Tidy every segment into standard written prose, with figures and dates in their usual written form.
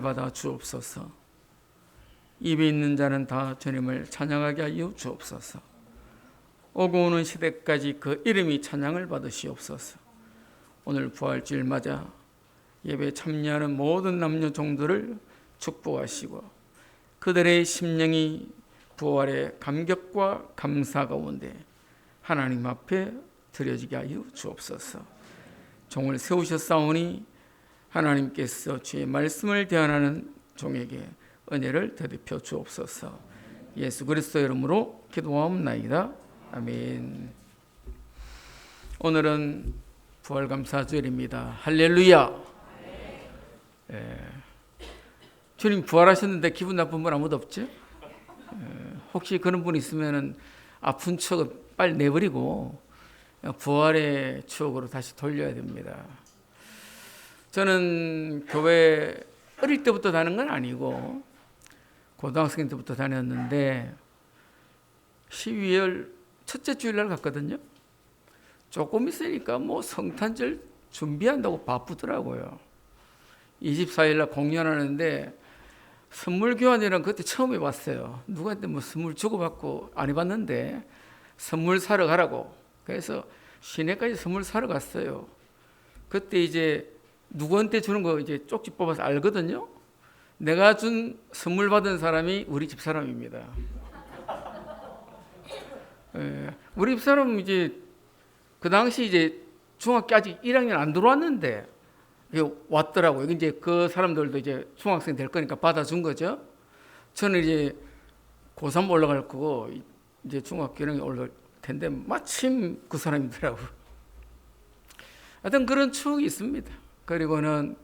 받아 주옵소서. 입에 있는 자는 다 주님을 찬양하게 하여 주옵소서. 오고 오는 시대까지 그 이름이 찬양을 받으시옵소서. 오늘 부활주일 맞아 예배에 참여하는 모든 남녀 종들을 축복하시고 그들의 심령이 부활의 감격과 감사 가운데 하나님 앞에 드려지게 하여 주옵소서. 종을 세우셨사오니 하나님께서 주의 말씀을 대하는 종에게 은혜를 되돌려 주옵소서. 예수 그리스도 이름으로 기도하옵나이다. 아멘. 오늘은 부활감사주일입니다. 할렐루야. 주님 부활하셨는데 기분 나쁜 분 아무도 없죠? 혹시 그런 분 있으면 아픈 추억을 빨리 내버리고 부활의 추억으로 다시 돌려야 됩니다. 저는 교회 어릴 때부터 다니는 건 아니고 고등학생 때부터 다녔는데 12월 첫째 주일날 갔거든요. 조금 있으니까 뭐 성탄절 준비한다고 바쁘더라고요. 24일날 공연하는데 선물 교환이랑 그때 처음 해봤어요. 누구한테 뭐 선물 주고받고 안 해봤는데 선물 사러 가라고. 그래서 시내까지 선물 사러 갔어요. 그때 이제 누구한테 주는 거 이제 쪽지 뽑아서 알거든요. 내가 준 선물 받은 사람이 우리 집 사람입니다. 우리 집 사람은 이제 그 당시 이제 중학교 아직 1학년 안 들어왔는데 왔더라고요. 이제 그 사람들도 이제 중학생 될 거니까 받아준 거죠. 저는 이제 고3 올라갈 거고 이제 중학교 1학년 올라갈 텐데 마침 그 사람이더라고요. 하여튼 그런 추억이 있습니다. 그리고는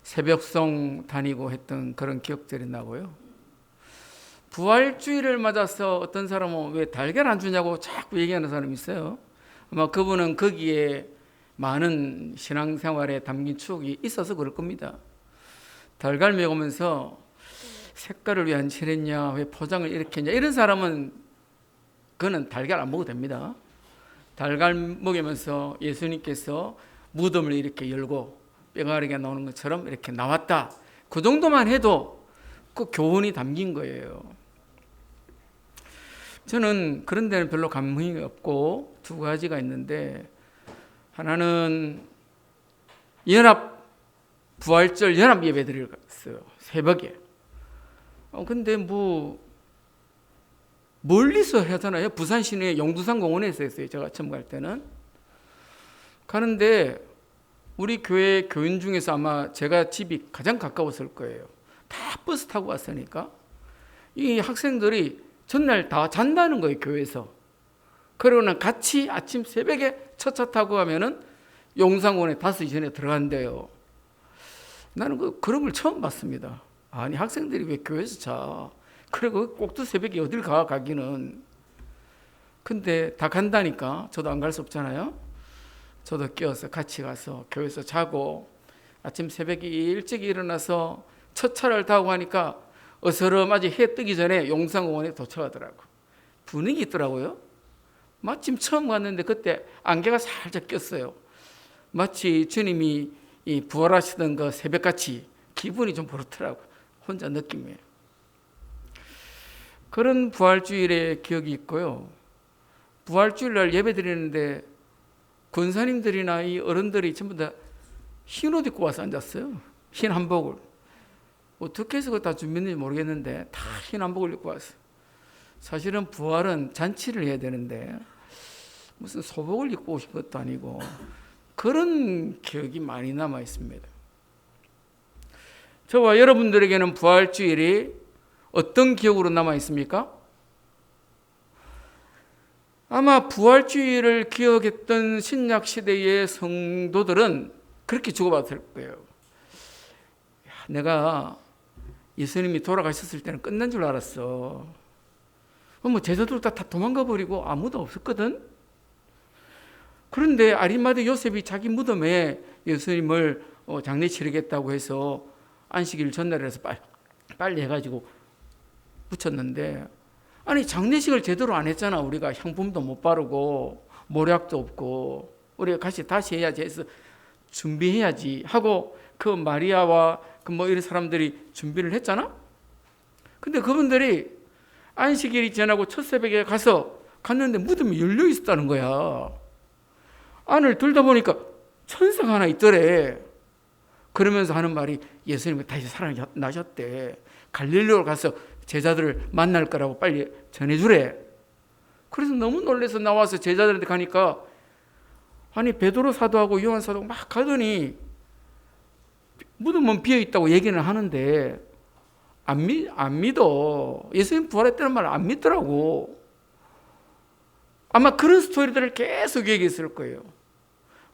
새벽송 다니고 했던 그런 기억들이 나고요. 부활주의를 맞아서 어떤 사람은 왜 달걀 안 주냐고 자꾸 얘기하는 사람이 있어요. 아마 그분은 거기에 많은 신앙생활에 담긴 추억이 있어서 그럴 겁니다. 달걀 먹으면서 색깔을 왜 안 칠했냐, 왜 포장을 이렇게 했냐, 이런 사람은 그는 달걀 안 먹어도 됩니다. 달걀 먹으면서 예수님께서 무덤을 이렇게 열고 뼈가루가 나오는 것처럼 이렇게 나왔다. 그 정도만 해도 그 교훈이 담긴 거예요. 저는 그런 데는 별로 감흥이 없고 두 가지가 있는데, 하나는 부활절 연합 예배 드리러 갔어요. 새벽에. 근데 뭐 멀리서 하잖아요. 부산 시내 용두산 공원에서 했어요. 제가 처음 갈 때는. 가는데 우리 교회 교인 중에서 아마 제가 집이 가장 가까웠을 거예요. 다 버스 타고 왔으니까 이 학생들이 전날 다 잔다는 거예요, 교회에서. 그러고는 같이 아침 새벽에 첫 차 타고 가면은 용산공원에 5시 전에 들어간대요. 나는 그런 걸 처음 봤습니다. 아니, 학생들이 왜 교회에서 자? 그리고 꼭두 새벽에 어딜 가기는. 근데 다 간다니까 저도 안 갈 수 없잖아요. 저도 끼어서 같이 가서 교회에서 자고 아침 새벽에 일찍 일어나서 첫 차를 타고 가니까 어스름하지 해 뜨기 전에 용산공원에 도착하더라고. 분위기 있더라고요. 마침 처음 갔는데 그때 안개가 살짝 꼈어요. 마치 주님이 부활하시던 그 새벽같이 기분이 좀 그렇더라고. 혼자 느낌이에요. 그런 부활주일의 기억이 있고요. 부활주일날 예배 드리는데 권사님들이나 이 어른들이 전부 다 흰 옷 입고 와서 앉았어요. 흰 한복을. 어떻게 해서 그거 다 준비했는지 모르겠는데 다 흰 한복을 입고 왔어요. 사실은 부활은 잔치를 해야 되는데 무슨 소복을 입고 오신 것도 아니고 그런 기억이 많이 남아 있습니다. 저와 여러분들에게는 부활주일이 어떤 기억으로 남아 있습니까? 아마 부활주일을 기억했던 신약시대의 성도들은 그렇게 주고받을 거예요. 내가 예수님이 돌아가셨을 때는 끝난 줄 알았어. 뭐 제자들 다 도망가 버리고 아무도 없었거든. 그런데 아리마대 요셉이 자기 무덤에 예수님을 장례 치르겠다고 해서 안식일 전날에 해서 빨리 해가지고 붙였는데, 아니 장례식을 제대로 안 했잖아. 우리가 향품도 못 바르고 모략도 없고 우리가 다시 해야지 해서 준비해야지 하고 그 마리아와 그 뭐 이런 사람들이 준비를 했잖아. 근데 그분들이 안식일이 지나고 첫 새벽에 갔는데 무덤이 열려 있었다는 거야. 안을 들다 보니까 천사가 하나 있더래. 그러면서 하는 말이 예수님이 다시 살아나셨대. 갈릴리로 가서 제자들을 만날 거라고 빨리 전해주래. 그래서 너무 놀라서 나와서 제자들한테 가니까 아니 베드로 사도하고 요한 사도하고 막 가더니 무덤은 비어있다고 얘기는 하는데 안 믿어. 예수님 부활했다는 말 안 믿더라고. 아마 그런 스토리들을 계속 얘기했을 거예요.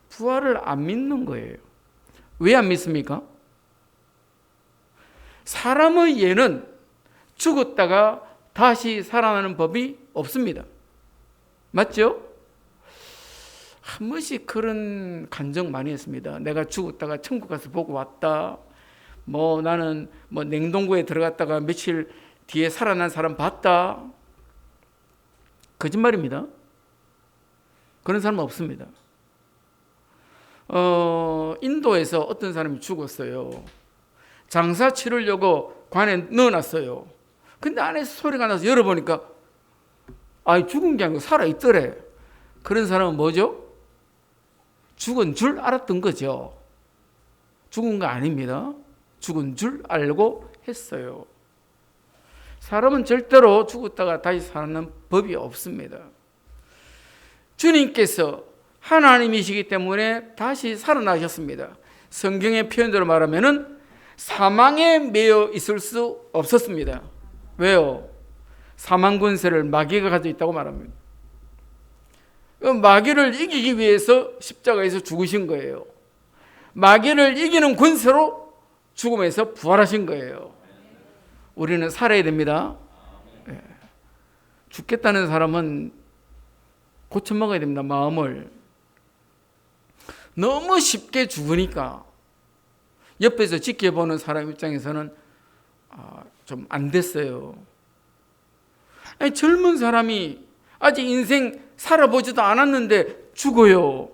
부활을 안 믿는 거예요. 왜 안 믿습니까? 사람의 예는 죽었다가 다시 살아나는 법이 없습니다. 맞죠? 한 번씩 그런 간증 많이 했습니다. 내가 죽었다가 천국 가서 보고 왔다. 뭐 나는 뭐 냉동고에 들어갔다가 며칠 뒤에 살아난 사람 봤다. 거짓말입니다. 그런 사람은 없습니다. 인도에서 어떤 사람이 죽었어요. 장사 치르려고 관에 넣어놨어요. 근데 안에서 소리가 나서 열어보니까 죽은 게 아니고 살아있더래. 그런 사람은 뭐죠? 죽은 줄 알았던 거죠. 죽은 거 아닙니다. 죽은 줄 알고 했어요. 사람은 절대로 죽었다가 다시 살아나는 법이 없습니다. 주님께서 하나님이시기 때문에 다시 살아나셨습니다. 성경의 표현대로 말하면은 사망에 매여 있을 수 없었습니다. 왜요? 사망 권세를 마귀가 가지고 있다고 말합니다. 마귀를 이기기 위해서 십자가에서 죽으신 거예요. 마귀를 이기는 권세로 죽음에서 부활하신 거예요. 우리는 살아야 됩니다. 죽겠다는 사람은 고쳐먹어야 됩니다. 마음을. 너무 쉽게 죽으니까 옆에서 지켜보는 사람 입장에서는 좀 안 됐어요. 젊은 사람이 아직 인생 살아보지도 않았는데 죽어요.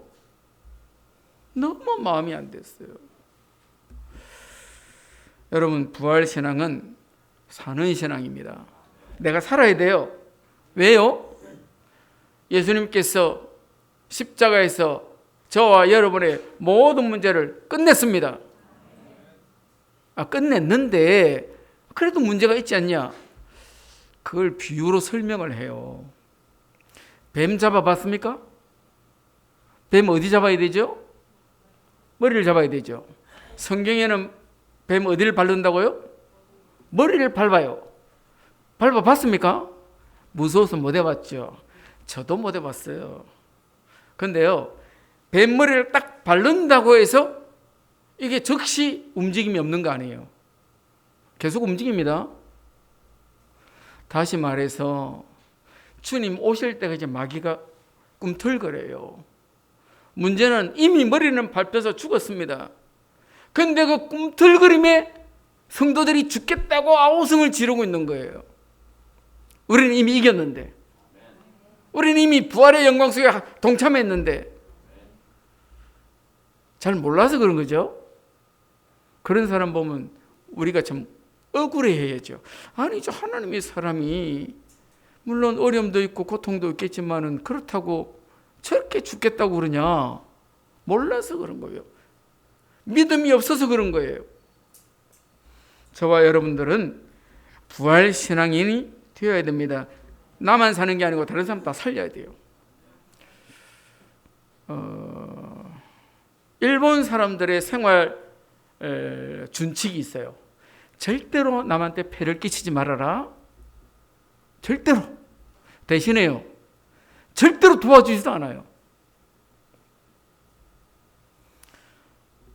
너무 마음이 안 됐어요. 여러분, 부활신앙은 사는 신앙입니다. 내가 살아야 돼요. 왜요? 예수님께서 십자가에서 저와 여러분의 모든 문제를 끝냈습니다. 끝냈는데 그래도 문제가 있지 않냐? 그걸 비유로 설명을 해요. 뱀 잡아봤습니까? 뱀 어디 잡아야 되죠? 머리를 잡아야 되죠. 성경에는 뱀 어디를 밟는다고요? 머리를 밟아요. 밟아봤습니까? 무서워서 못 해봤죠. 저도 못 해봤어요. 근데요, 뱀 머리를 딱 밟는다고 해서 이게 즉시 움직임이 없는 거 아니에요. 계속 움직입니다. 다시 말해서 주님 오실 때가 이제 마귀가 꿈틀거려요. 문제는 이미 머리는 밟혀서 죽었습니다. 근데 그 꿈틀거림에 성도들이 죽겠다고 아우성을 지르고 있는 거예요. 우리는 이미 이겼는데, 우리는 이미 부활의 영광 속에 동참했는데 잘 몰라서 그런 거죠. 그런 사람 보면 우리가 참 억울해해야죠. 아니, 저 하나님의 사람이 물론 어려움도 있고 고통도 있겠지만은 그렇다고 저렇게 죽겠다고 그러냐? 몰라서 그런 거예요. 믿음이 없어서 그런 거예요. 저와 여러분들은 부활 신앙인이 되어야 됩니다. 나만 사는 게 아니고 다른 사람 다 살려야 돼요. 일본 사람들의 생활 준칙이 있어요. 절대로 남한테 폐를 끼치지 말아라. 절대로. 대신에요, 절대로 도와주지도 않아요.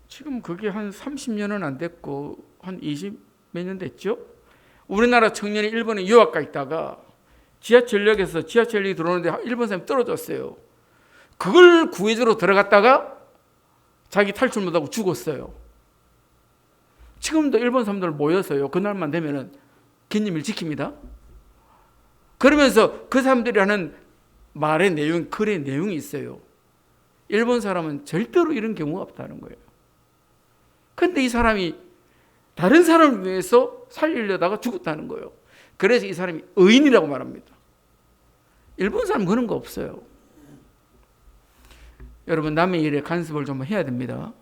지금 그게 한 30년은 안 됐고 한 20 몇 년 됐죠? 우리나라 청년이 일본에 유학 가 있다가 지하철역에서 지하철이 들어오는데 일본 사람이 떨어졌어요. 그걸 구해주러 들어갔다가 자기 탈출 못하고 죽었어요. 지금도 일본 사람들 모여서요, 그날만 되면은 긴님을 지킵니다. 그러면서 그 사람들이 하는 말의 내용, 글의 내용이 있어요. 일본 사람은 절대로 이런 경우가 없다는 거예요. 근데 이 사람이 다른 사람을 위해서 살리려다가 죽었다는 거예요. 그래서 이 사람이 의인이라고 말합니다. 일본 사람 그런 거 없어요. 여러분, 남의 일에 간섭을 좀 해야 됩니다.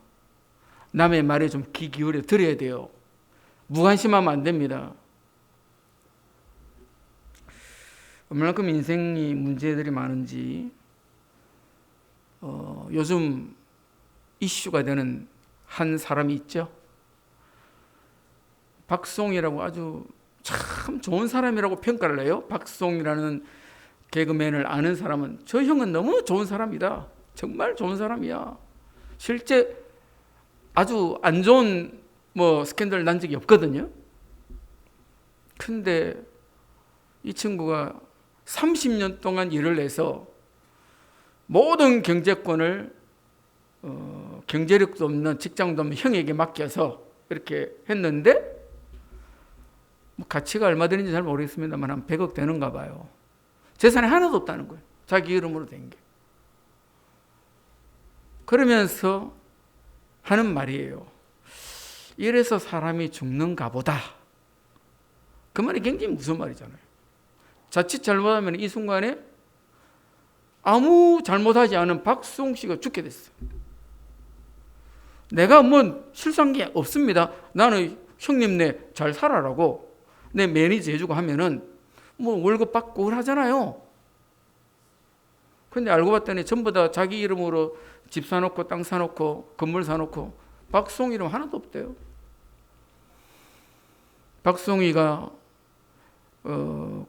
남의 말에 좀 귀 기울여 들어야 돼요. 무관심하면 안 됩니다. 얼마만큼 인생이 문제들이 많은지 요즘 이슈가 되는 한 사람이 있죠. 박송이라고 아주 참 좋은 사람이라고 평가를 해요. 박송이라는 개그맨을 아는 사람은 저 형은 너무 좋은 사람이다. 정말 좋은 사람이야. 실제 아주 안 좋은 스캔들 난 적이 없거든요. 근데 이 친구가 30년 동안 일을 해서 모든 경제권을 경제력도 없는 직장도 없는 형에게 맡겨서 이렇게 했는데 가치가 얼마 되는지 잘 모르겠습니다만 한 100억 되는가 봐요. 재산이 하나도 없다는 거예요. 자기 이름으로 된 게. 그러면서 하는 말이에요. 이래서 사람이 죽는가 보다. 그 말이 굉장히 무슨 말이잖아요. 자칫 잘못하면 이 순간에 아무 잘못하지 않은 박수홍 씨가 죽게 됐어요. 내가 실수한 게 없습니다. 나는 형님네 잘 살아라고 내 매니저 해주고 하면은 월급 받고 하잖아요. 근데 알고 봤더니 전부 다 자기 이름으로 집 사놓고 땅 사놓고 건물 사놓고 박수홍 이름 하나도 없대요. 박수홍이가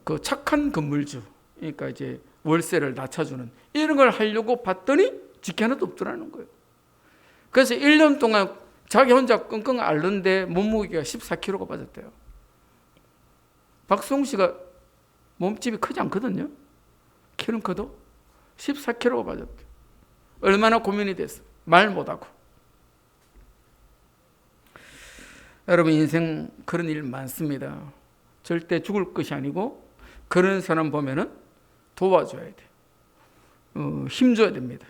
그 착한 건물주, 그러니까 이제 월세를 낮춰주는 이런 걸 하려고 봤더니 직계 하나도 없더라는 거예요. 그래서 1년 동안 자기 혼자 끙끙 앓는데 몸무게가 14kg가 빠졌대요. 박수홍 씨가 몸집이 크지 않거든요. 키는 커도 14kg가 빠졌대요. 얼마나 고민이 됐어. 말 못하고. 여러분, 인생 그런 일 많습니다. 절대 죽을 것이 아니고 그런 사람 보면은 도와줘야 돼. 힘줘야 됩니다.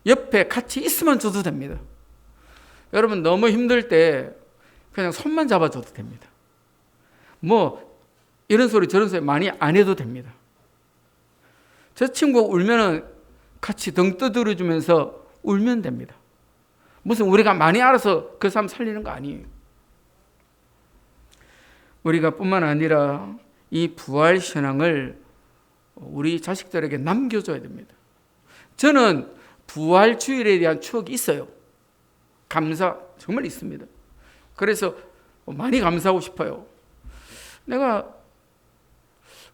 옆에 같이 있으면 줘도 됩니다. 여러분, 너무 힘들 때 그냥 손만 잡아줘도 됩니다. 이런 소리 저런 소리 많이 안 해도 됩니다. 저 친구 울면은 같이 등 떠들어주면서 울면 됩니다. 무슨 우리가 많이 알아서 그 사람 살리는 거 아니에요. 우리가 뿐만 아니라 이 부활 신앙을 우리 자식들에게 남겨줘야 됩니다. 저는 부활 주일에 대한 추억이 있어요. 감사 정말 있습니다. 그래서 많이 감사하고 싶어요. 내가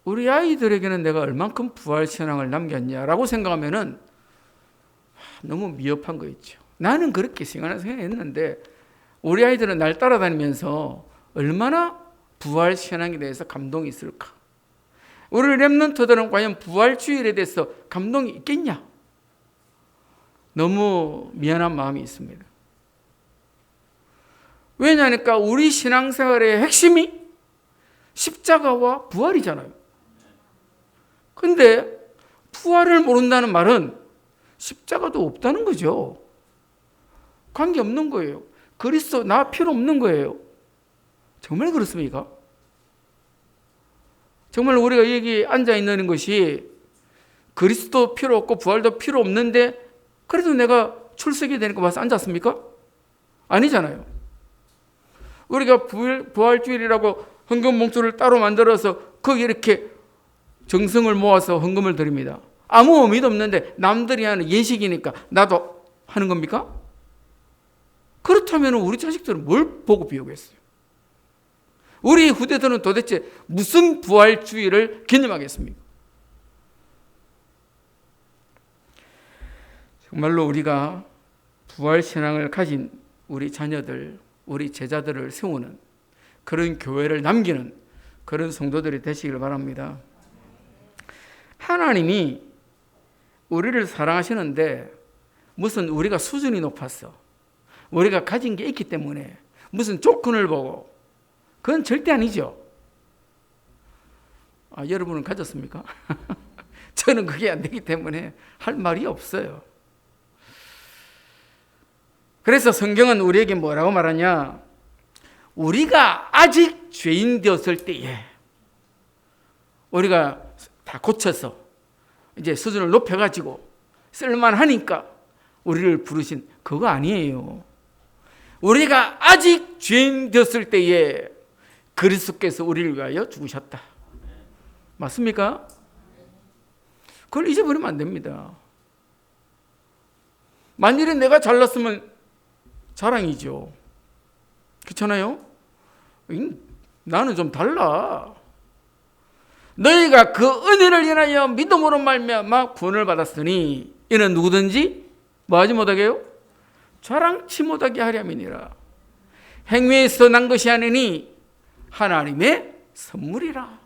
우리 아이들에게는 내가 얼만큼 부활 신앙을 남겼냐라고 생각하면은 너무 미흡한 거 있죠. 나는 그렇게 생각했는데 우리 아이들은 날 따라다니면서 얼마나 부활 신앙에 대해서 감동이 있을까? 우리 렘넌트들은 과연 부활 주일에 대해서 감동이 있겠냐? 너무 미안한 마음이 있습니다. 왜냐하니까 우리 신앙생활의 핵심이 십자가와 부활이잖아요. 근데 부활을 모른다는 말은 십자가도 없다는 거죠. 관계없는 거예요. 그리스도 나 필요 없는 거예요. 정말 그렇습니까? 정말 우리가 여기 앉아있는 것이 그리스도 필요 없고 부활도 필요 없는데 그래도 내가 출석이 되니까 와서 앉았습니까? 아니잖아요. 우리가 부활주일이라고 헌금 봉투를 따로 만들어서 거기 이렇게 정성을 모아서 헌금을 드립니다. 아무 의미도 없는데 남들이 하는 예식이니까 나도 하는 겁니까? 그렇다면 우리 자식들은 뭘 보고 비우겠어요? 우리 후대들은 도대체 무슨 부활주의를 기념하겠습니까? 정말로 우리가 부활신앙을 가진 우리 자녀들, 우리 제자들을 세우는 그런 교회를 남기는 그런 성도들이 되시길 바랍니다. 하나님이 우리를 사랑하시는데 무슨 우리가 수준이 높았어, 우리가 가진 게 있기 때문에 무슨 조건을 보고, 그건 절대 아니죠. 여러분은 가졌습니까? 저는 그게 안 되기 때문에 할 말이 없어요. 그래서 성경은 우리에게 뭐라고 말하냐? 우리가 아직 죄인 되었을 때에 우리가 다 고쳐서 이제 수준을 높여가지고 쓸만하니까 우리를 부르신 그거 아니에요. 우리가 아직 죄인 되었을 때에 그리스도께서 우리를 위하여 죽으셨다. 맞습니까? 그걸 잊어버리면 안 됩니다. 만일에 내가 잘났으면 자랑이죠. 그렇잖아요? 나는 좀 달라. 너희가 그 은혜를 인하여 믿음으로 말미암아 구원을 받았으니 이는 누구든지 뭐하지 못하게요? 자랑치 못하게 하려 함이니라. 행위에서 난 것이 아니니 하나님의 선물이라.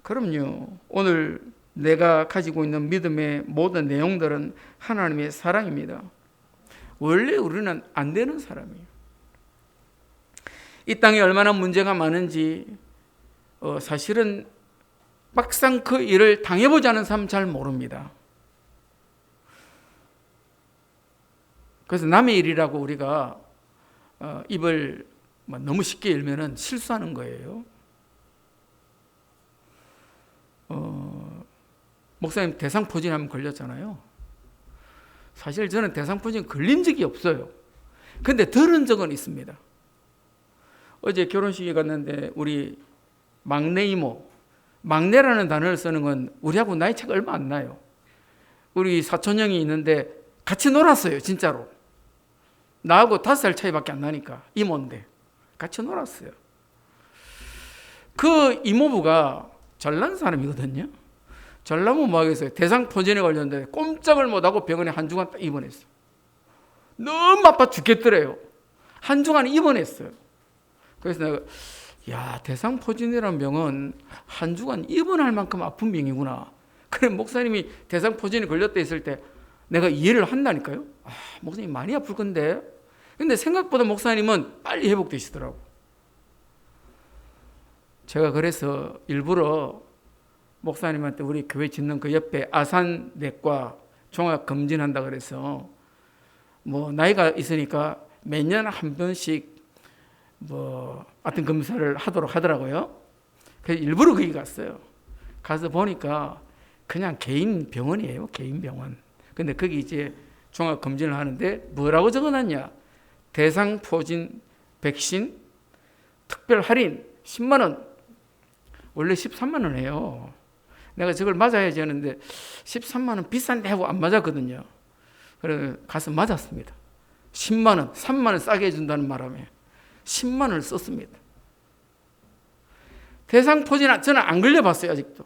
그럼요. 오늘 내가 가지고 있는 믿음의 모든 내용들은 하나님의 사랑입니다. 원래 우리는 안 되는 사람이에요. 이 땅에 얼마나 문제가 많은지 사실은 막상 그 일을 당해보지 않은 사람은 잘 모릅니다. 그래서 남의 일이라고 우리가 입을 너무 쉽게 열면은 실수하는 거예요. 목사님 대상포진하면 걸렸잖아요. 사실 저는 대상포진 걸린 적이 없어요. 근데 들은 적은 있습니다. 어제 결혼식에 갔는데 우리 막내 이모, 막내라는 단어를 쓰는 건 우리하고 나이 차가 얼마 안 나요. 우리 사촌 형이 있는데 같이 놀았어요, 진짜로. 나하고 5살 차이밖에 안 나니까 이모인데 같이 놀았어요. 그 이모부가 잘난 사람이거든요. 전라도 마을에서 대상포진에 걸렸는데 꼼짝을 못하고 병원에 한 주간 딱 입원했어요. 너무 아파 죽겠더래요. 한 주간 입원했어요. 그래서 내가 야, 대상포진이라는 병은 한 주간 입원할 만큼 아픈 병이구나. 그래 목사님이 대상포진에 걸렸다 했을 때 내가 이해를 한다니까요. 목사님 많이 아플 건데. 근데 생각보다 목사님은 빨리 회복되시더라고. 제가 그래서 일부러 목사님한테 우리 교회 짓는 그 옆에 아산내과 종합 검진한다 그래서 뭐 나이가 있으니까 매년 한 번씩 하여튼 검사를 하도록 하더라고요. 그래서 일부러 거기 갔어요. 가서 보니까 그냥 개인 병원이에요. 개인 병원. 근데 거기 이제 종합 검진을 하는데 뭐라고 적어놨냐? 대상포진 백신 특별 할인 10만 원. 원래 13만 원이에요. 내가 저걸 맞아야지 하는데 13만 원 비싼데 하고 안 맞았거든요. 그래서 가서 맞았습니다. 10만 원, 3만 원 싸게 해준다는 바람에 10만 원을 썼습니다. 대상포진 저는 안 걸려봤어요, 아직도.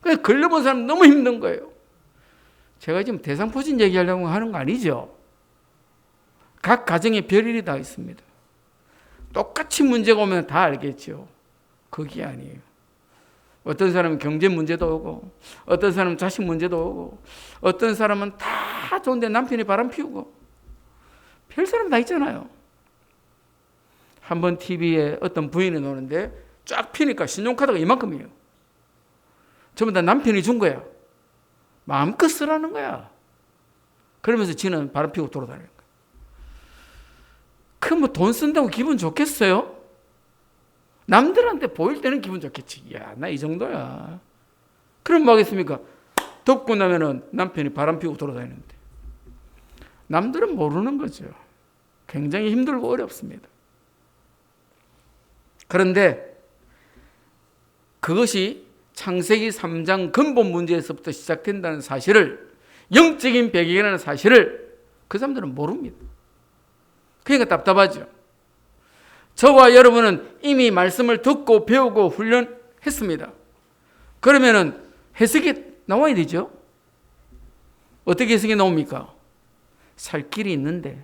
근데 걸려본 사람 너무 힘든 거예요. 제가 지금 대상포진 얘기하려고 하는 거 아니죠. 각 가정에 별일이 다 있습니다. 똑같이 문제가 오면 다 알겠죠. 그게 아니에요. 어떤 사람은 경제 문제도 오고, 어떤 사람은 자식 문제도 오고, 어떤 사람은 다 좋은데 남편이 바람 피우고, 별 사람 다 있잖아요. 한번 TV에 어떤 부인이 노는데 쫙 피니까 신용카드가 이만큼이에요. 전부 다 남편이 준 거야. 마음껏 쓰라는 거야. 그러면서 지는 바람 피우고 돌아다니는 거야. 그럼 뭐 돈 쓴다고 기분 좋겠어요? 남들한테 보일 때는 기분 좋겠지. 야, 나 이 정도야. 그럼 뭐 하겠습니까? 덥고 나면은 남편이 바람 피우고 돌아다니는데. 남들은 모르는 거죠. 굉장히 힘들고 어렵습니다. 그런데 그것이 창세기 3장 근본 문제에서부터 시작된다는 사실을, 영적인 배경이라는 사실을 그 사람들은 모릅니다. 그러니까 답답하죠. 저와 여러분은 이미 말씀을 듣고 배우고 훈련했습니다. 그러면은 해석이 나와야 되죠. 어떻게 해석이 나옵니까? 살 길이 있는데,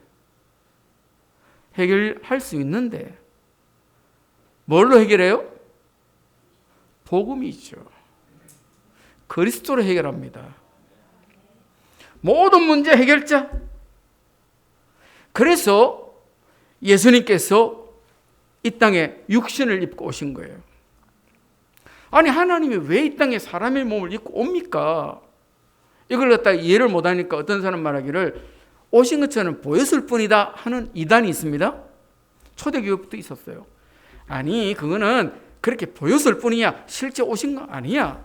해결할 수 있는데, 뭘로 해결해요? 복음이죠. 그리스도로 해결합니다. 모든 문제 해결자. 그래서 예수님께서 이 땅에 육신을 입고 오신 거예요. 아니 하나님이 왜 이 땅에 사람의 몸을 입고 옵니까? 이걸 갖다 이해를 못하니까 어떤 사람 말하기를 오신 것처럼 보였을 뿐이다 하는 이단이 있습니다. 초대교회부터 있었어요. 아니, 그거는 그렇게 보였을 뿐이야. 실제 오신 거 아니야.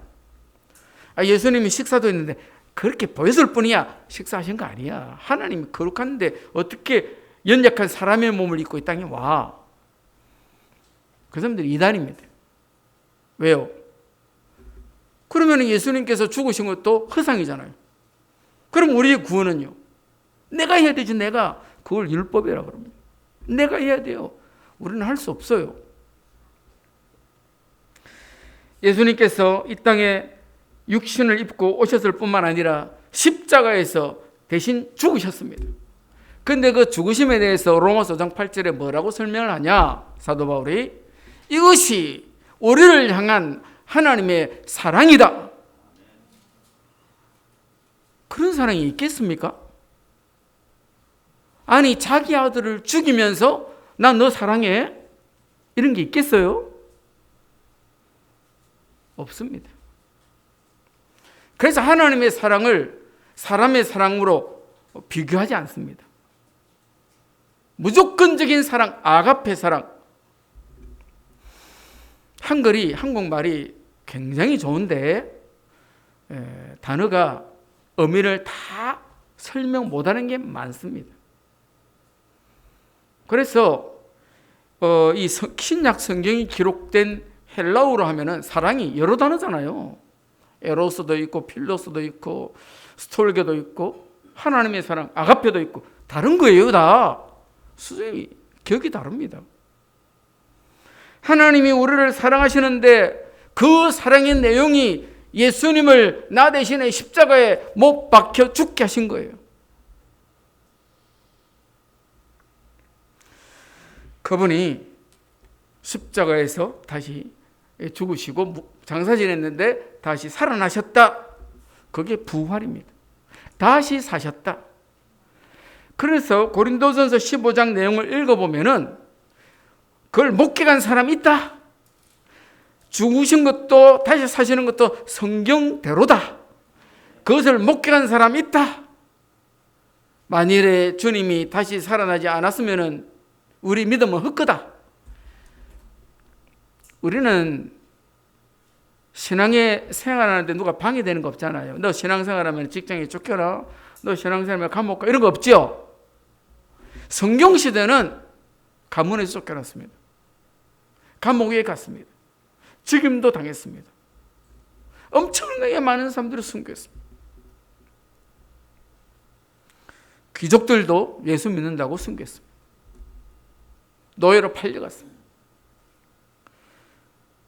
예수님이 식사도 했는데 그렇게 보였을 뿐이야. 식사하신 거 아니야. 하나님이 거룩한데 어떻게 연약한 사람의 몸을 입고 이 땅에 와. 그 사람들이 이단입니다. 왜요? 그러면 예수님께서 죽으신 것도 허상이잖아요. 그럼 우리의 구원은요? 내가 해야 되지. 내가. 그걸 율법이라 그럽니다. 내가 해야 돼요. 우리는 할 수 없어요. 예수님께서 이 땅에 육신을 입고 오셨을 뿐만 아니라 십자가에서 대신 죽으셨습니다. 그런데 그 죽으심에 대해서 로마서 5장 8절에 뭐라고 설명을 하냐? 사도 바울이 이것이 우리를 향한 하나님의 사랑이다. 그런 사랑이 있겠습니까? 아니, 자기 아들을 죽이면서 난 너 사랑해? 이런 게 있겠어요? 없습니다. 그래서 하나님의 사랑을 사람의 사랑으로 비교하지 않습니다. 무조건적인 사랑, 아가페 사랑. 한국말이 굉장히 좋은데 단어가 의미를 다 설명 못하는 게 많습니다. 그래서 이 신약 성경이 기록된 헬라어로 하면은 사랑이 여러 단어잖아요. 에로스도 있고 필로스도 있고 스톨게도 있고 하나님의 사랑, 아가페도 있고 다른 거예요. 다 수준이 격이 다릅니다. 하나님이 우리를 사랑하시는데 그 사랑의 내용이 예수님을 나 대신에 십자가에 못 박혀 죽게 하신 거예요. 그분이 십자가에서 다시 죽으시고 장사 지냈는데 다시 살아나셨다. 그게 부활입니다. 다시 사셨다. 그래서 고린도전서 15장 내용을 읽어보면은 그걸 목격한 사람이 있다. 죽으신 것도 다시 사시는 것도 성경대로다. 그것을 목격한 사람이 있다. 만일에 주님이 다시 살아나지 않았으면은 우리 믿음은 헛거다. 우리는 신앙에 생활하는데 누가 방해되는 거 없잖아요. 너 신앙생활하면 직장에 쫓겨라. 너 신앙생활하면 감옥 가. 이런 거 없죠. 성경시대는 가문에서 쫓겨났습니다. 감옥에 갔습니다. 죽임도 당했습니다. 엄청나게 많은 사람들이 숨겼습니다. 귀족들도 예수 믿는다고 숨겼습니다. 노예로 팔려갔습니다.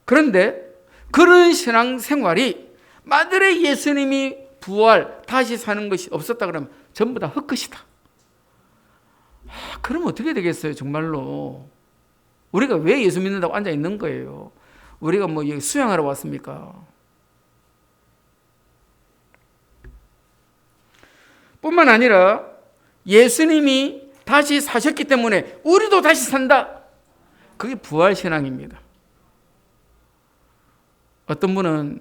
그런데 그런 신앙생활이 만일에 예수님이 부활, 다시 사는 것이 없었다 그러면 전부 다 헛것이다. 그러면 어떻게 되겠어요? 정말로. 우리가 왜 예수 믿는다고 앉아 있는 거예요? 우리가 뭐 수양하러 왔습니까? 뿐만 아니라 예수님이 다시 사셨기 때문에 우리도 다시 산다. 그게 부활신앙입니다. 어떤 분은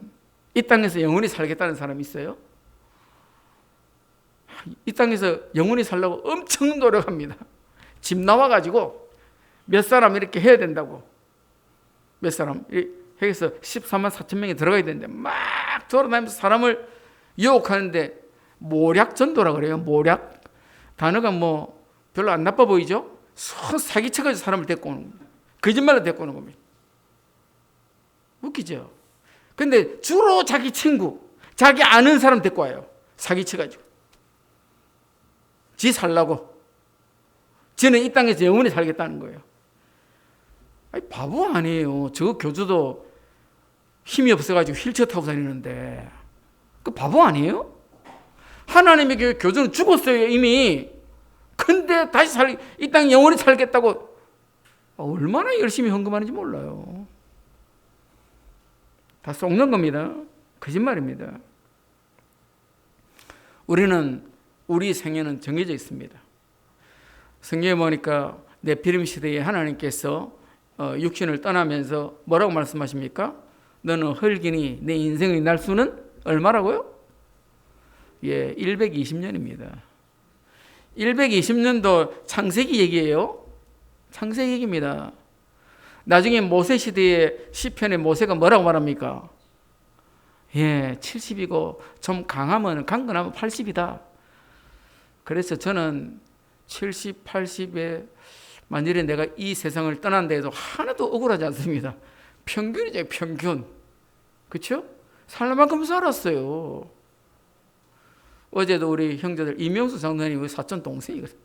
이 땅에서 영원히 살겠다는 사람이 있어요. 이 땅에서 영원히 살려고 엄청 노력합니다. 집 나와가지고 몇 사람 이렇게 해야 된다고. 몇 사람 해서 14만 4천 명이 들어가야 되는데 막 돌아다니면서 사람을 유혹하는데 모략전도라 그래요. 모략. 단어가 뭐 별로 안 나빠 보이죠? 사기쳐가지고 사람을 데리고 오는 겁니다. 거짓말로 데리고 오는 겁니다. 웃기죠? 근데 주로 자기 친구, 자기 아는 사람 데리고 와요. 사기쳐가지고. 지 살라고. 지는 이 땅에서 영원히 살겠다는 거예요. 아니, 바보 아니에요. 저 교주도 힘이 없어가지고 휠체어 타고 다니는데 그 바보 아니에요? 하나님의 교주는 죽었어요 이미. 근데 다시 이 땅 영원히 살겠다고 얼마나 열심히 헌금하는지 몰라요. 다 속는 겁니다. 거짓말입니다. 우리는 우리 생애는 정해져 있습니다. 성경에 보니까 네피림 시대에 하나님께서 육신을 떠나면서 뭐라고 말씀하십니까? 너는 흙이니 내 인생의 날수는 얼마라고요? 예, 120년입니다. 120년도 창세기 얘기예요. 창세기 얘기입니다. 나중에 모세 시대의 시편에 모세가 뭐라고 말합니까? 70이고 좀 강건하면 80이다. 그래서 저는 70, 80에 만일에 내가 이 세상을 떠난다 해도 하나도 억울하지 않습니다. 평균이죠, 평균. 그렇죠? 살 만큼 살았어요. 어제도 우리 형제들, 이명수 장로님 우리 사촌 동생이거든요.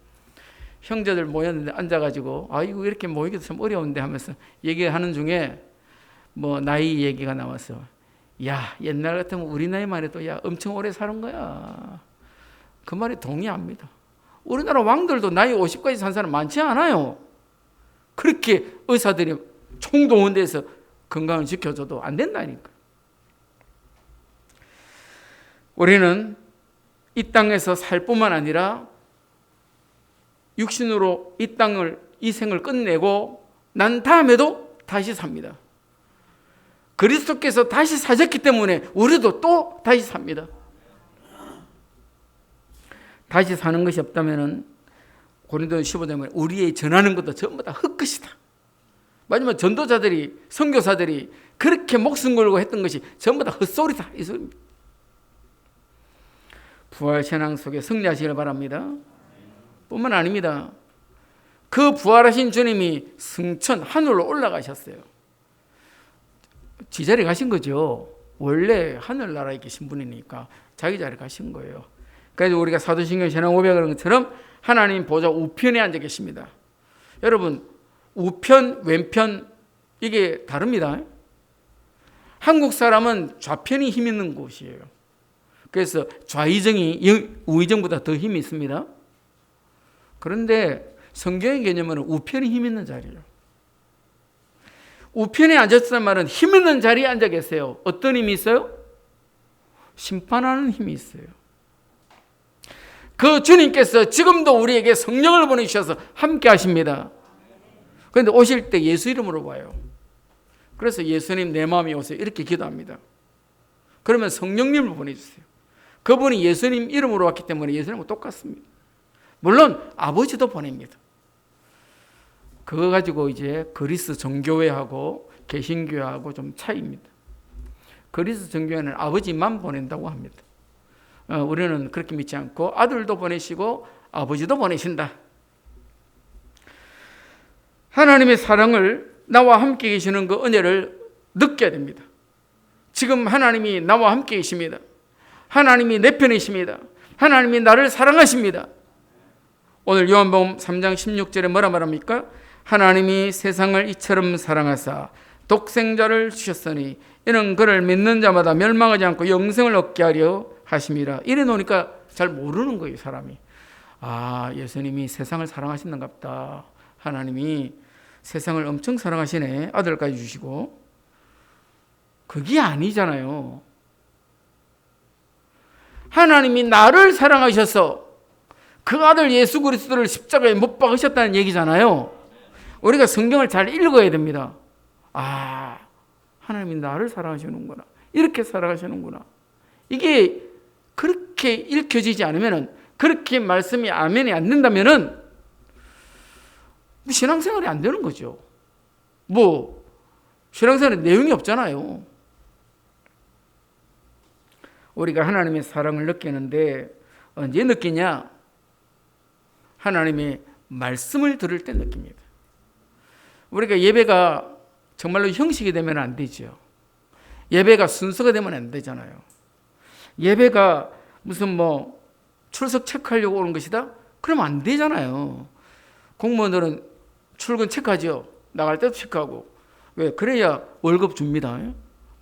형제들 모였는데 앉아가지고 아이고 이렇게 모이기도 참 어려운데 하면서 얘기하는 중에 뭐 나이 얘기가 나와서 야 옛날 같으면 우리 나이만 해도 야 엄청 오래 사는 거야. 그 말에 동의합니다. 우리나라 왕들도 나이 50까지 산 사람 많지 않아요. 그렇게 의사들이 총동원돼서 건강을 지켜줘도 안 된다니까. 우리는 이 땅에서 살 뿐만 아니라 육신으로 이 생을 끝내고 난 다음에도 다시 삽니다. 그리스도께서 다시 사셨기 때문에 우리도 또 다시 삽니다. 다시 사는 것이 없다면 고린도전서 15장에 우리의 전하는 것도 전부 다 헛것이다. 마지막 전도자들이 선교사들이 그렇게 목숨 걸고 했던 것이 전부 다 헛소리다 이 소리입니다. 부활 신앙 속에 승리하시길 바랍니다. 뿐만 아닙니다. 그 부활하신 주님이 승천 하늘로 올라가셨어요. 지자리에 가신 거죠. 원래 하늘나라에 계신 분이니까 자기 자리에 가신 거예요. 그래서 우리가 사도신경 신앙 500을 것처럼 하나님 보좌 우편에 앉아 계십니다. 여러분 우편 왼편 이게 다릅니다. 한국 사람은 좌편이 힘 있는 곳이에요. 그래서 좌의정이 우의정보다 더 힘이 있습니다. 그런데 성경의 개념은 우편이 힘 있는 자리예요. 우편에 앉았다는 말은 힘 있는 자리에 앉아 계세요. 어떤 힘이 있어요? 심판하는 힘이 있어요. 그 주님께서 지금도 우리에게 성령을 보내주셔서 함께 하십니다. 그런데 오실 때 예수 이름으로 와요. 그래서 예수님 내 마음에 오세요 이렇게 기도합니다. 그러면 성령님을 보내주세요. 그분이 예수님 이름으로 왔기 때문에 예수님과 똑같습니다. 물론 아버지도 보냅니다. 그거 가지고 이제 그리스 정교회하고 개신교회하고 좀 차이입니다. 그리스 정교회는 아버지만 보낸다고 합니다. 우리는 그렇게 믿지 않고 아들도 보내시고 아버지도 보내신다. 하나님의 사랑을 나와 함께 계시는 그 은혜를 느껴야 됩니다. 지금 하나님이 나와 함께 계십니다. 하나님이 내 편이십니다. 하나님이 나를 사랑하십니다. 오늘 요한복음 3장 16절에 뭐라 말합니까? 하나님이 세상을 이처럼 사랑하사 독생자를 주셨으니 이는 그를 믿는 자마다 멸망하지 않고 영생을 얻게 하려 하심이라. 이래 놓으니까 잘 모르는 거예요, 사람이. 아, 예수님이 세상을 사랑하시는갑다. 하나님이 세상을 엄청 사랑하시네. 아들까지 주시고. 그게 아니잖아요. 하나님이 나를 사랑하셔서 그 아들 예수 그리스도를 십자가에 못 박으셨다는 얘기잖아요. 우리가 성경을 잘 읽어야 됩니다. 아, 하나님이 나를 사랑하시는구나. 이렇게 사랑하시는구나. 이게 그렇게 읽혀지지 않으면, 그렇게 말씀이 아멘이 안 된다면은 신앙생활이 안 되는 거죠. 뭐 신앙생활에 내용이 없잖아요. 우리가 하나님의 사랑을 느끼는데 언제 느끼냐? 하나님의 말씀을 들을 때 느낍니다. 우리가 예배가 정말로 형식이 되면 안 되죠. 예배가 순서가 되면 안 되잖아요. 예배가 무슨 뭐 출석 체크하려고 오는 것이다? 그러면 안 되잖아요. 공무원들은 출근 체크하죠. 나갈 때도 체크하고. 왜? 그래야 월급 줍니다.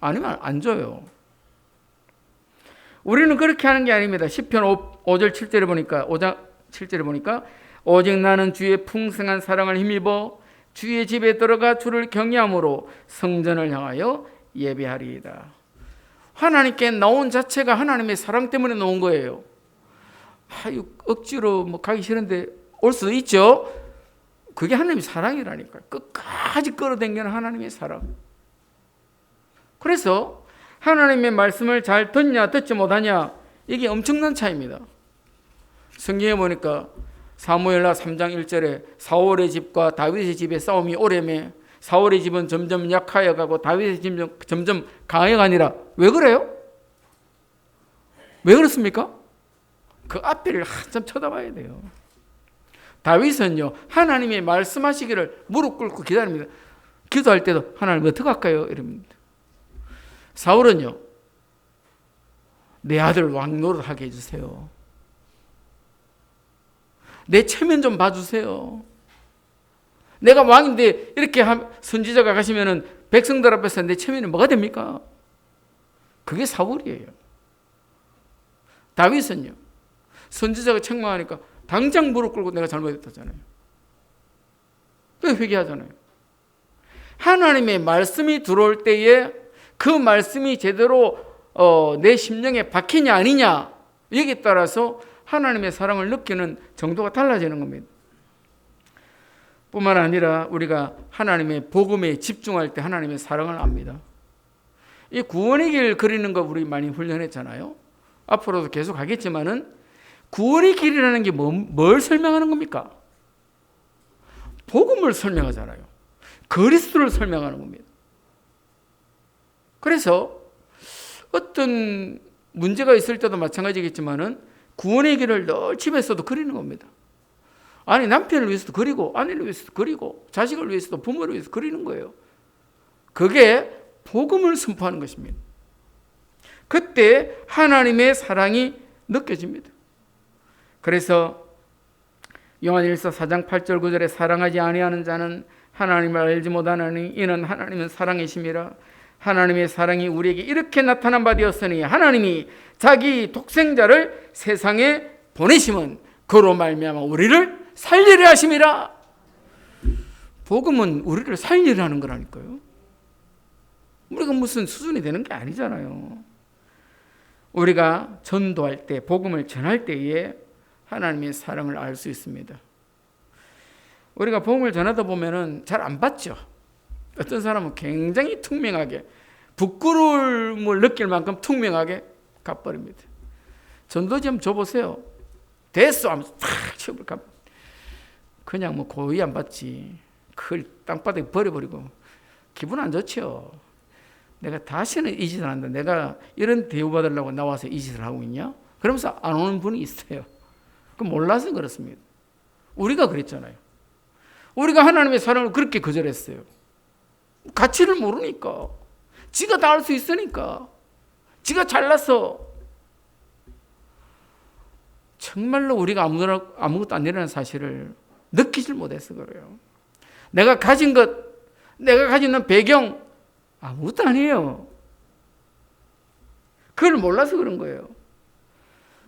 아니면 안 줘요. 우리는 그렇게 하는 게 아닙니다. 시편 5절 7절에 보니까 5장 7절에 보니까 오직 나는 주의 풍성한 사랑을 힘입어 주의 집에 들어가 주를 경외함으로 성전을 향하여 예배하리이다. 하나님께 나온 자체가 하나님의 사랑 때문에 나온 거예요. 억지로 뭐 가기 싫은데 올 수도 있죠. 그게 하나님의 사랑이라니까. 끝까지 끌어당기는 하나님의 사랑. 그래서 하나님의 말씀을 잘 듣냐 듣지 못하냐, 이게 엄청난 차이입니다. 성경에 보니까 사무엘하 3장 1절에 사울의 집과 다윗의 집의 싸움이 오래매 사울의 집은 점점 약하여 가고 다윗의 집은 점점 강해가니라. 왜 그래요? 왜 그렇습니까? 그 앞에를 한참 쳐다봐야 돼요. 다윗은요, 하나님이 말씀하시기를 무릎 꿇고 기다립니다. 기도할 때도 하나님 어떻게 할까요? 이럽니다. 사울은요, 내 아들 왕 노릇하게 해주세요. 내 체면 좀 봐주세요. 내가 왕인데 이렇게 선지자가 가시면은 백성들 앞에서 내 체면이 뭐가 됩니까? 그게 사울이에요. 다윗은요, 선지자가 책망하니까 당장 무릎 꿇고 내가 잘못했다잖아요. 또 회개하잖아요. 하나님의 말씀이 들어올 때에 그 말씀이 제대로 내 심령에 박히냐 아니냐, 여기에 따라서 하나님의 사랑을 느끼는 정도가 달라지는 겁니다. 뿐만 아니라 우리가 하나님의 복음에 집중할 때 하나님의 사랑을 압니다. 이 구원의 길 그리는 거 우리 많이 훈련했잖아요. 앞으로도 계속 하겠지만은 구원의 길이라는 게 뭘 설명하는 겁니까? 복음을 설명하잖아요. 그리스도를 설명하는 겁니다. 그래서 어떤 문제가 있을 때도 마찬가지겠지만은 구원의 길을 늘 집에서도 그리는 겁니다. 아니, 남편을 위해서도 그리고 아내를 위해서도 그리고 자식을 위해서도 부모를 위해서 그리는 거예요. 그게 복음을 선포하는 것입니다. 그때 하나님의 사랑이 느껴집니다. 그래서 요한일서 4장 8절 9절에 사랑하지 아니하는 자는 하나님을 알지 못하나니 이는 하나님은 사랑이심이라. 하나님의 사랑이 우리에게 이렇게 나타난 바 되었으니 하나님이 자기 독생자를 세상에 보내심은 그로 말미암아 우리를 살리려 하심이라. 복음은 우리를 살리려 하는 거라니까요. 우리가 무슨 수준이 되는 게 아니잖아요. 우리가 전도할 때, 복음을 전할 때에 하나님의 사랑을 알 수 있습니다. 우리가 복음을 전하다 보면은 잘 안 받죠. 어떤 사람은 굉장히 투명하게, 부끄러움을 느낄 만큼 투명하게 갚버립니다. 전도지 한번 줘보세요. 됐어 하면서 탁 치워버려 갚. 그냥 뭐 고의 안 받지. 그걸 땅바닥에 버려버리고 기분 안 좋죠. 내가 다시는 이 짓을 안 한다. 내가 이런 대우받으려고 나와서 이 짓을 하고 있냐? 그러면서 안 오는 분이 있어요. 그 몰라서 그렇습니다. 우리가 그랬잖아요. 우리가 하나님의 사랑을 그렇게 거절했어요. 가치를 모르니까. 지가 다 할 수 있으니까. 지가 잘나서. 정말로 우리가 아무것도 안 되라는 사실을 느끼질 못해서 그래요. 내가 가진 것, 내가 가지는 배경 아무것도 아니에요. 그걸 몰라서 그런 거예요.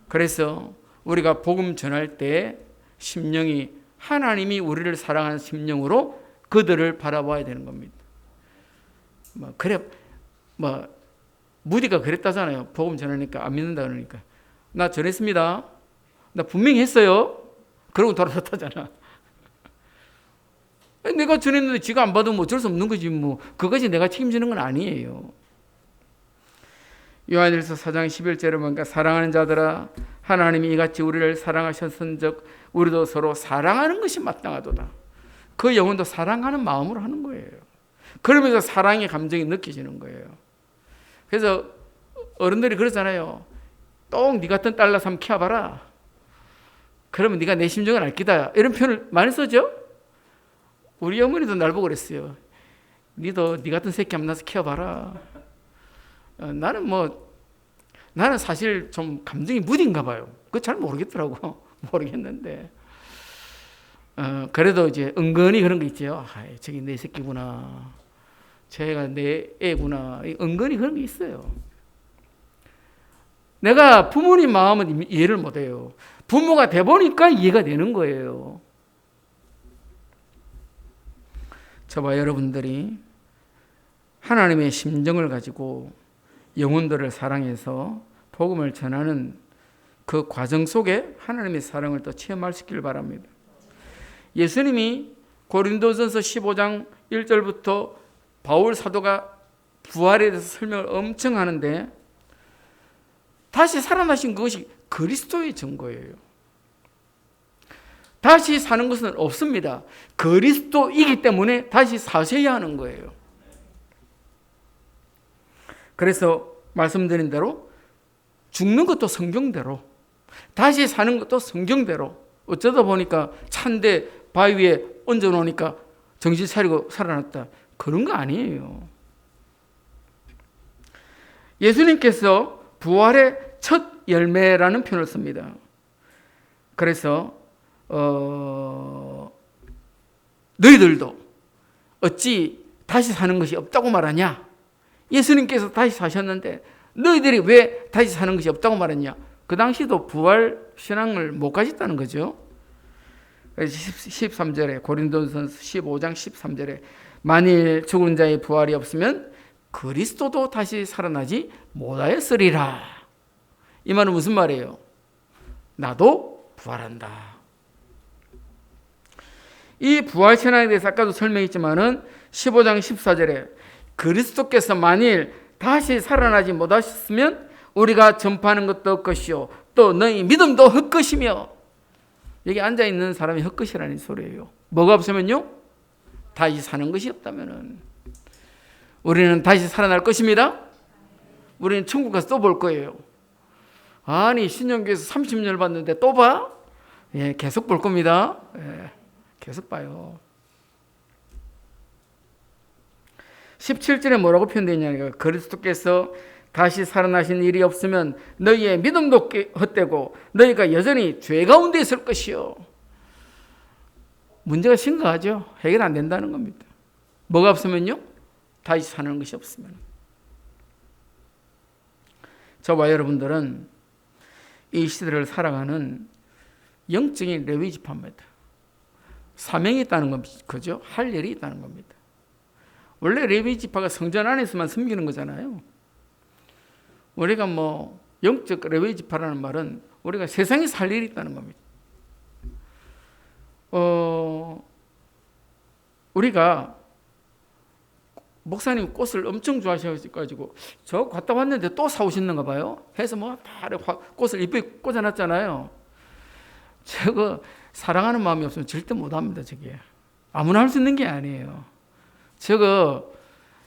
그래서 우리가 복음 전할 때 심령이 하나님이 우리를 사랑하는 심령으로 그들을 바라봐야 되는 겁니다. 무디가 그랬다잖아요. 복음 전하니까 안 믿는다 그러니까. 나 전했습니다. 나 분명히 했어요. 그러고 돌아섰다잖아. 내가 전했는데 지가 안 받으면 어쩔 수 없는 거지 뭐. 그것이 내가 책임지는 건 아니에요. 요한일서 4장 11절에 보니까 사랑하는 자들아 하나님이 이같이 우리를 사랑하셨은즉 우리도 서로 사랑하는 것이 마땅하도다. 그 영혼도 사랑하는 마음으로 하는 거예요. 그러면서 사랑의 감정이 느껴지는 거예요. 그래서 어른들이 그러잖아요. 똥 네 같은 딸 낳아서 한번 키워봐라. 그러면 네가 내 심정을 알 기다. 이런 표현을 많이 쓰죠. 우리 어머니도 날 보고 그랬어요. 니도 네 같은 새끼 한번 낳아서 키워봐라. 나는 사실 좀 감정이 무딘가 봐요. 그거 잘 모르겠더라고. 모르겠는데. 그래도 이제 은근히 그런 거 있죠. 저기 내 새끼구나. 쟤가 내 애구나. 은근히 그런 게 있어요. 내가 부모님 마음은 이해를 못해요. 부모가 돼보니까 이해가 되는 거예요. 저와 여러분들이 하나님의 심정을 가지고 영혼들을 사랑해서 복음을 전하는 그 과정 속에 하나님의 사랑을 또 체험하시길 바랍니다. 예수님이 고린도전서 15장 1절부터 바울 사도가 부활에 대해서 설명을 엄청 하는데 다시 살아나신 그것이 그리스도의 증거예요. 다시 사는 것은 없습니다. 그리스도이기 때문에 다시 사셔야 하는 거예요. 그래서 말씀드린 대로 죽는 것도 성경대로, 다시 사는 것도 성경대로. 어쩌다 보니까 차인데 바위 위에 얹어놓으니까 정신 차리고 살아났다, 그런 거 아니에요. 예수님께서 부활의 첫 열매라는 표현을 씁니다. 그래서 너희들도 어찌 다시 사는 것이 없다고 말하냐? 예수님께서 다시 사셨는데 너희들이 왜 다시 사는 것이 없다고 말했냐? 그 당시도 부활 신앙을 못 가졌다는 거죠. 13절에, 고린도전서 15장 13절에 만일 죽은 자의 부활이 없으면 그리스도도 다시 살아나지 못하였으리라. 이 말은 무슨 말이에요? 나도 부활한다. 이 부활 신앙에 대해서 아까도 설명했지만은 15장 14절에 그리스도께서 만일 다시 살아나지 못하셨으면 우리가 전파하는 것도 헛것이요 또 너희 믿음도 헛것이며, 여기 앉아있는 사람이 헛것이라는 소리예요. 뭐가 없으면요? 다시 사는 것이 없다면은 우리는 다시 살아날 것입니다. 우리는 천국 가서 또 볼 거예요. 아니 신영교에서 30년을 봤는데 또 봐? 예, 계속 볼 겁니다. 예, 계속 봐요. 17절에 뭐라고 표현되어 있냐니까 그리스도께서 다시 살아나신 일이 없으면 너희의 믿음도 헛되고 너희가 여전히 죄 가운데 있을 것이요. 문제가 심각하죠. 해결 안 된다는 겁니다. 뭐가 없으면요? 다시 사는 것이 없으면. 저와 여러분들은 이 시대를 살아가는 영적인 레위 지파입니다. 사명이 있다는 거죠. 할 일이 있다는 겁니다. 원래 레위 지파가 성전 안에서만 섬기는 거잖아요. 우리가 영적 레위 지파라는 말은 우리가 세상에 살 일이 있다는 겁니다. 우리가 목사님 꽃을 엄청 좋아하셔가지고 저 갔다 왔는데 또 사오셨는가 봐요. 해서 다 꽃을 이쁘게 꽂아놨잖아요. 저거 사랑하는 마음이 없으면 절대 못합니다. 저게 아무나 할 수 있는 게 아니에요. 저거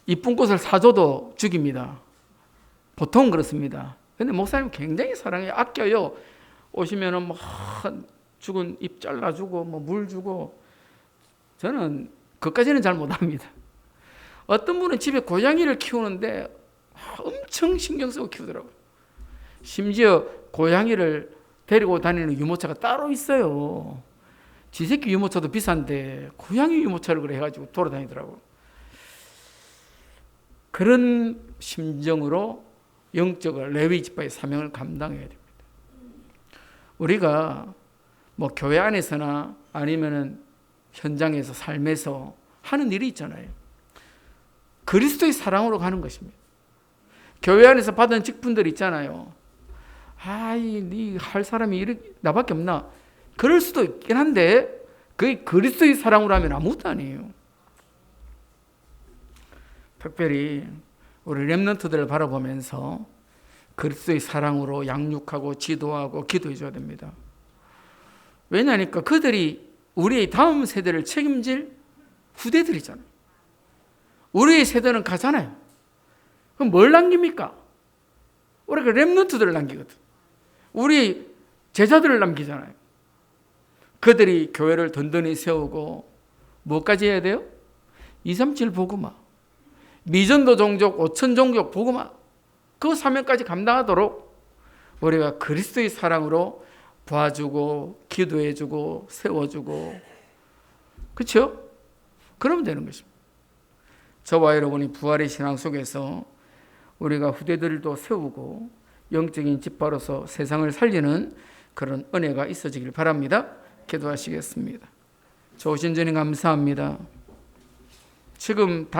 이쁜 꽃을 사줘도 죽입니다. 보통 그렇습니다. 근데 목사님 굉장히 사랑해요. 아껴요. 오시면은 죽은 잎 잘라주고 물 주고. 저는 그까지는 잘 못합니다. 어떤 분은 집에 고양이를 키우는데 엄청 신경 쓰고 키우더라고요. 심지어 고양이를 데리고 다니는 유모차가 따로 있어요. 지새끼 유모차도 비싼데 고양이 유모차를 그래 해가지고 돌아다니더라고요. 그런 심정으로 영적으로 레위 지파의 사명을 감당해야 됩니다. 우리가 교회 안에서나 아니면은 현장에서 삶에서 하는 일이 있잖아요. 그리스도의 사랑으로 가는 것입니다. 교회 안에서 받은 직분들 있잖아요. 네 할 사람이 나밖에 없나? 그럴 수도 있긴 한데 그게 그리스도의 사랑으로 하면 아무것도 아니에요. 특별히 우리 렘넌트들을 바라보면서 그리스도의 사랑으로 양육하고 지도하고 기도해 줘야 됩니다. 왜냐하니까 그들이 우리의 다음 세대를 책임질 후대들이잖아요. 우리의 세대는 가잖아요. 그럼 뭘 남깁니까? 우리가 렘넌트들을 남기거든. 우리 제자들을 남기잖아요. 그들이 교회를 든든히 세우고 뭐까지 해야 돼요? 237 복음화, 미전도 종족 5천 종족 복음화, 그 사명까지 감당하도록 우리가 그리스도의 사랑으로 봐주고 기도해주고 세워주고, 그렇죠? 그러면 되는 것입니다. 저와 여러분이 부활의 신앙 속에서 우리가 후대들도 세우고 영적인 지파로서 세상을 살리는 그런 은혜가 있어지길 바랍니다. 기도하시겠습니다. 좋으신 주님 감사합니다. 지금